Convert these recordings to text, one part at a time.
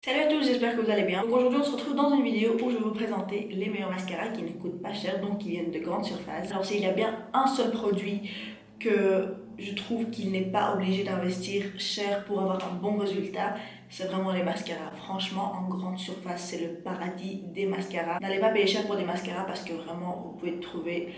Salut à tous, j'espère que vous allez bien. Donc aujourd'hui on se retrouve dans une vidéo où je vais vous présenter les meilleurs mascaras qui ne coûtent pas cher, donc qui viennent de grandes surfaces. Alors s'il y a bien un seul produit que je trouve qu'il n'est pas obligé d'investir cher pour avoir un bon résultat, c'est vraiment les mascaras. Franchement, en grande surface, c'est le paradis des mascaras. N'allez pas payer cher pour des mascaras parce que vraiment vous pouvez trouver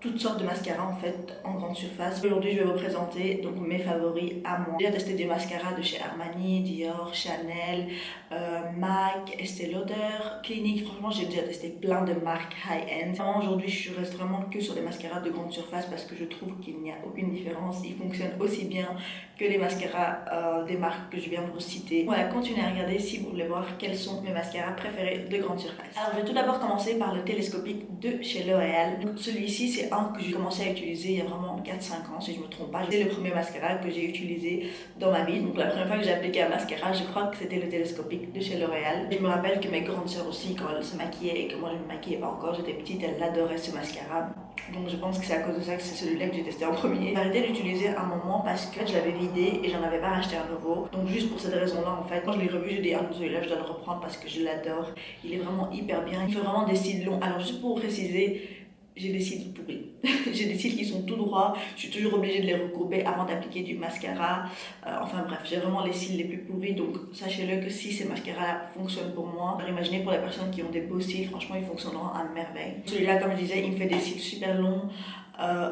toutes sortes de mascaras en fait en grande surface. Aujourd'hui je vais vous présenter donc mes favoris à moi. J'ai déjà testé des mascaras de chez Armani, Dior, Chanel, MAC, Estée Lauder, Clinique. Franchement j'ai déjà testé plein de marques high-end. Aujourd'hui je reste vraiment que sur des mascaras de grande surface parce que je trouve qu'il n'y a aucune différence. Ils fonctionnent aussi bien que les mascaras des marques que je viens de vous citer. Voilà, continuez à regarder si vous voulez voir quels sont mes mascaras préférés de grande surface. Alors je vais tout d'abord commencer par le télescopique de chez L'Oréal. Donc celui-ci c'est un que j'ai commencé à utiliser il y a vraiment 4-5 ans si je me trompe pas. C'est le premier mascara que j'ai utilisé dans ma vie. Donc la première fois que j'ai appliqué un mascara, je crois que c'était le télescopique de chez L'Oréal. Je me rappelle que mes grandes sœurs aussi, quand elles se maquillaient et que moi je ne me maquillais pas encore, j'étais petite, elles adoraient ce mascara. Donc je pense que c'est à cause de ça que c'est celui-là que j'ai testé en premier. J'ai arrêté d'utiliser un moment parce que je l'avais vidé et j'en avais pas racheté un nouveau. Donc juste pour cette raison-là en fait, quand je l'ai revu, j'ai dit ah celui-là je dois le reprendre parce que je l'adore. Il est vraiment hyper bien. Il fait vraiment des cils longs. Alors juste pour préciser, j'ai des cils pourris. J'ai des cils qui sont tout droits. Je suis toujours obligée de les recourber avant d'appliquer du mascara. Enfin bref, j'ai vraiment les cils les plus pourris. Donc sachez-le que si ces mascaras fonctionnent pour moi, alors imaginez pour les personnes qui ont des beaux cils, franchement ils fonctionneront à merveille. Celui-là, comme je disais, il me fait des cils super longs,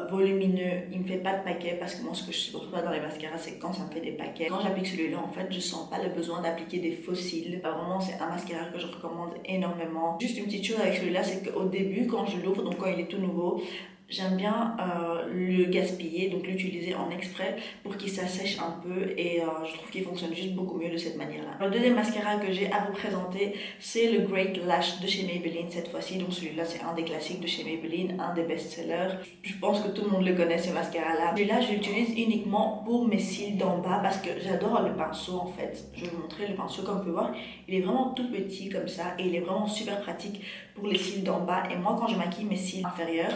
volumineux. Il me fait pas de paquets parce que moi ce que je supporte pas dans les mascaras c'est quand ça me fait des paquets. Quand j'applique celui-là en fait je sens pas le besoin d'appliquer des faux cils. Vraiment c'est un mascara que je recommande énormément. Juste une petite chose avec celui-là, c'est qu'au début quand je l'ouvre, donc quand il est tout nouveau, j'aime bien le gaspiller, donc l'utiliser en exprès pour qu'il s'assèche un peu et je trouve qu'il fonctionne juste beaucoup mieux de cette manière-là. Le deuxième mascara que j'ai à vous présenter, c'est le Great Lash de chez Maybelline cette fois-ci. Donc celui-là, c'est un des classiques de chez Maybelline, un des best-sellers. Je pense que tout le monde le connaît, ce mascara-là. Celui-là, je l'utilise uniquement pour mes cils d'en bas parce que j'adore le pinceau en fait. Je vais vous montrer le pinceau comme vous pouvez voir. Il est vraiment tout petit comme ça et il est vraiment super pratique pour les cils d'en bas. Et moi, quand je maquille mes cils inférieurs,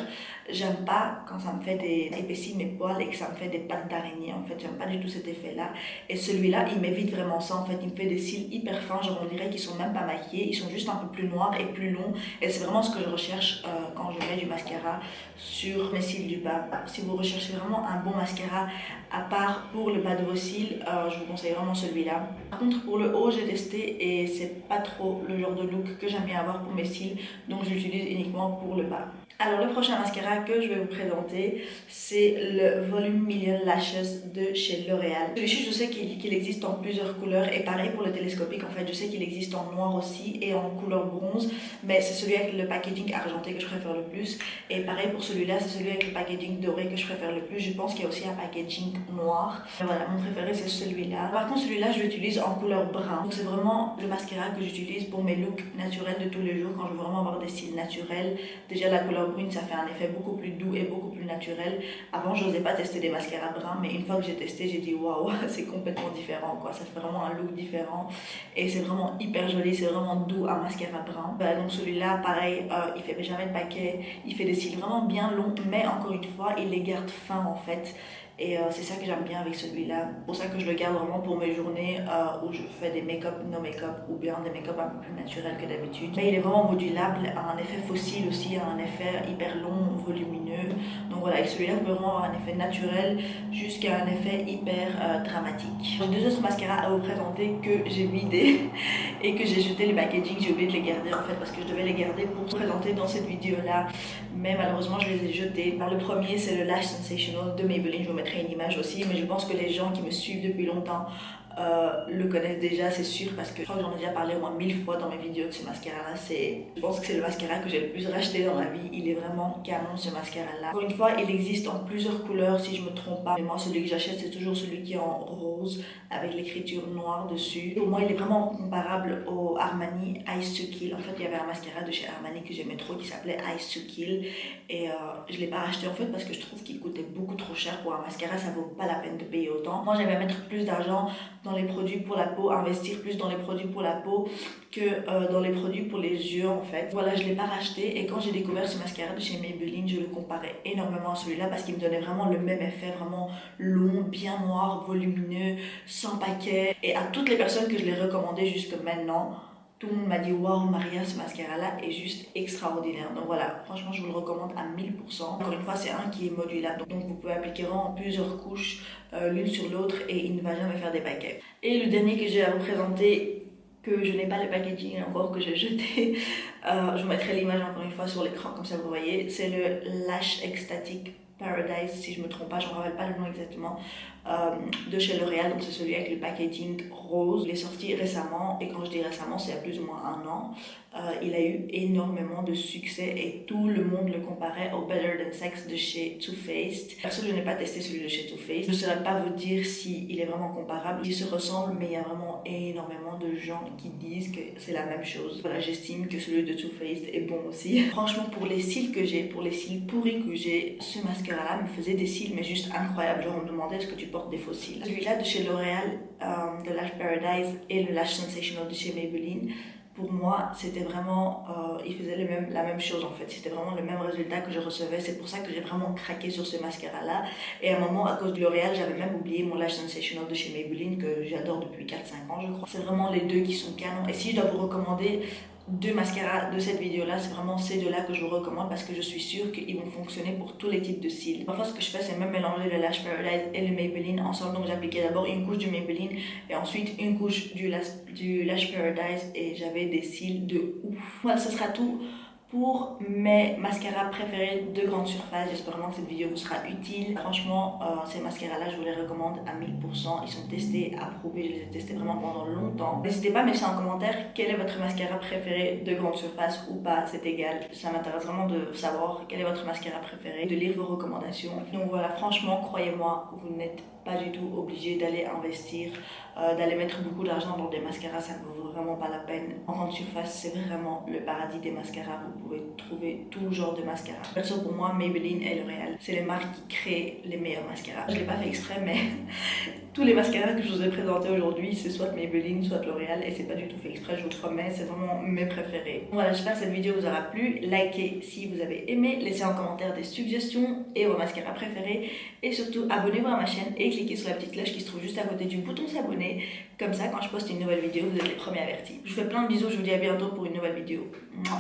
j'aime pas quand ça me fait épaissir mes poils et que ça me fait des pattes d'araignée en fait, j'aime pas du tout cet effet là. Et celui-là il m'évite vraiment ça en fait, il me fait des cils hyper fins, genre on dirait qu'ils sont même pas maquillés, ils sont juste un peu plus noirs et plus longs et c'est vraiment ce que je recherche quand je mets du mascara sur mes cils du bas. Si vous recherchez vraiment un bon mascara à part pour le bas de vos cils, je vous conseille vraiment celui-là. Par contre pour le haut j'ai testé et c'est pas trop le genre de look que j'aime bien avoir pour mes cils, donc je l'utilise uniquement pour le bas. Alors le prochain mascara que je vais vous présenter, c'est le Volume Million Lashes de chez L'Oréal. Celui-ci je sais qu'il existe en plusieurs couleurs et pareil pour le télescopique en fait, je sais qu'il existe en noir aussi et en couleur bronze, mais c'est celui avec le packaging argenté que je préfère le plus. Et pareil pour celui-là, c'est celui avec le packaging doré que je préfère le plus. Je pense qu'il y a aussi un packaging noir. Et voilà, mon préféré c'est celui-là. Par contre celui-là je l'utilise en couleur brun. Donc c'est vraiment le mascara que j'utilise pour mes looks naturels de tous les jours quand je veux vraiment avoir des cils naturels. Déjà la couleur brune ça fait un effet beaucoup plus doux et beaucoup plus naturel. Avant je n'osais pas tester des mascaras bruns, mais une fois que j'ai testé j'ai dit waouh, c'est complètement différent quoi, ça fait vraiment un look différent et c'est vraiment hyper joli, c'est vraiment doux un mascara brun. Voilà, donc celui-là pareil, il fait jamais de paquet, il fait des cils vraiment bien longs, mais encore une fois il les garde fins en fait. Et c'est ça que j'aime bien avec celui-là. C'est pour ça que je le garde vraiment pour mes journées où je fais des make-up, no make-up ou bien des make-up un peu plus naturels que d'habitude. Mais il est vraiment modulable, a un effet fossile aussi, a un effet hyper long, volumineux. Donc voilà, avec celui-là, vous pouvez vraiment avoir un effet naturel jusqu'à un effet hyper dramatique. J'ai deux autres mascaras à vous présenter que j'ai vidé et que j'ai jeté le packaging. J'ai oublié de les garder en fait parce que je devais les garder pour vous présenter dans cette vidéo-là. Mais malheureusement, je les ai jetés. Le premier, c'est le Lash Sensational de Maybelline. Je vous mettrai une image aussi, mais je pense que les gens qui me suivent depuis longtemps le connaissent déjà, c'est sûr, parce que je crois que j'en ai déjà parlé au moins 1000 fois dans mes vidéos de ce mascara-là. Je pense que c'est le mascara que j'ai le plus racheté dans ma vie. Il est vraiment canon ce mascara-là. Encore une fois, il existe en plusieurs couleurs si je me trompe pas. Mais moi, celui que j'achète, c'est toujours celui qui est en rose avec l'écriture noire dessus. Pour moi, il est vraiment comparable au Armani Ice to Kill. En fait, il y avait un mascara de chez Armani que j'aimais trop qui s'appelait Ice to Kill et je l'ai pas racheté en fait parce que je trouve qu'il coûtait beaucoup trop cher pour un mascara. Ça vaut pas la peine de payer autant. Moi, j'aimais mettre plus d'argent dans les produits pour la peau, investir plus dans les produits pour la peau que dans les produits pour les yeux en fait. Voilà, je ne l'ai pas racheté et quand j'ai découvert ce mascara de chez Maybelline, je le comparais énormément à celui-là parce qu'il me donnait vraiment le même effet, vraiment long, bien noir, volumineux, sans paquet. Et à toutes les personnes que je l'ai recommandé jusque maintenant, tout le monde m'a dit waouh Maria, ce mascara là est juste extraordinaire. Donc voilà, franchement je vous le recommande à 1000%. Encore une fois, c'est un qui est modulable, donc vous pouvez appliquer vraiment plusieurs couches l'une sur l'autre et il ne va jamais faire des paquets. Et le dernier que j'ai à vous présenter, que je n'ai pas le packaging encore, que j'ai jeté, je vous mettrai l'image encore une fois sur l'écran comme ça vous voyez, c'est le Lash Ecstatic Paradise, si je me trompe pas, je ne me rappelle pas le nom exactement, de chez L'Oréal. Donc c'est celui avec le packaging rose. Il est sorti récemment, et quand je dis récemment, c'est il y a plus ou moins 1 an. Il a eu énormément de succès et tout le monde le comparait au Better Than Sex de chez Too Faced. Perso, je n'ai pas testé celui de chez Too Faced. Je ne saurais pas vous dire s'il est vraiment comparable. Ils se ressemblent, mais il y a vraiment énormément de gens qui disent que c'est la même chose. Voilà, j'estime que celui de Too Faced est bon aussi. Franchement, pour les cils que j'ai, pour les cils pourris que j'ai, ce mascara-là me faisait des cils, mais juste incroyables. Genre, on me demandait est-ce que tu portes des faux cils. Celui-là de chez L'Oréal, de Lash Paradise, et le Lash Sensational de chez Maybelline, pour moi, c'était vraiment, il faisait la même chose en fait, c'était vraiment le même résultat que je recevais, c'est pour ça que j'ai vraiment craqué sur ce mascara-là. Et à un moment, à cause de L'Oréal, j'avais même oublié mon Lash Sensational de chez Maybelline, que j'adore depuis 4-5 ans je crois. C'est vraiment les deux qui sont canons, et si je dois vous recommander 2 mascaras de cette vidéo-là, c'est vraiment ces deux-là que je vous recommande parce que je suis sûre qu'ils vont fonctionner pour tous les types de cils. Parfois, ce que je fais, c'est même mélanger le Lash Paradise et le Maybelline ensemble. Donc, j'appliquais d'abord une couche du Maybelline et ensuite une couche du Lash Paradise et j'avais des cils de ouf. Voilà, ce sera tout pour mes mascaras préférés de grande surface. J'espère vraiment que cette vidéo vous sera utile. Franchement, ces mascaras-là, je vous les recommande à 1000%. Ils sont testés, approuvés, je les ai testés vraiment pendant longtemps. N'hésitez pas à me laisser en commentaire quel est votre mascara préféré de grande surface ou pas, c'est égal. Ça m'intéresse vraiment de savoir quel est votre mascara préféré, de lire vos recommandations. Donc voilà, franchement, croyez-moi, vous n'êtes pas du tout obligé d'aller investir, d'aller mettre beaucoup d'argent dans des mascaras, ça ne vaut vraiment pas la peine. En grande surface, c'est vraiment le paradis des mascaras. Vous pouvez trouver tout genre de mascara. Perso, pour moi, Maybelline et L'Oréal, c'est les marques qui créent les meilleurs mascaras. Je l'ai pas fait exprès, mais tous les mascaras que je vous ai présentés aujourd'hui, c'est soit Maybelline, soit L'Oréal, et c'est pas du tout fait exprès, je vous promets, c'est vraiment mes préférés. Voilà, j'espère que cette vidéo vous aura plu. Likez si vous avez aimé, laissez en commentaire des suggestions et vos mascaras préférés, et surtout abonnez-vous à ma chaîne et cliquez sur la petite cloche qui se trouve juste à côté du bouton s'abonner. Comme ça, quand je poste une nouvelle vidéo, vous êtes les premiers avertis. Je vous fais plein de bisous, je vous dis à bientôt pour une nouvelle vidéo. Mouah.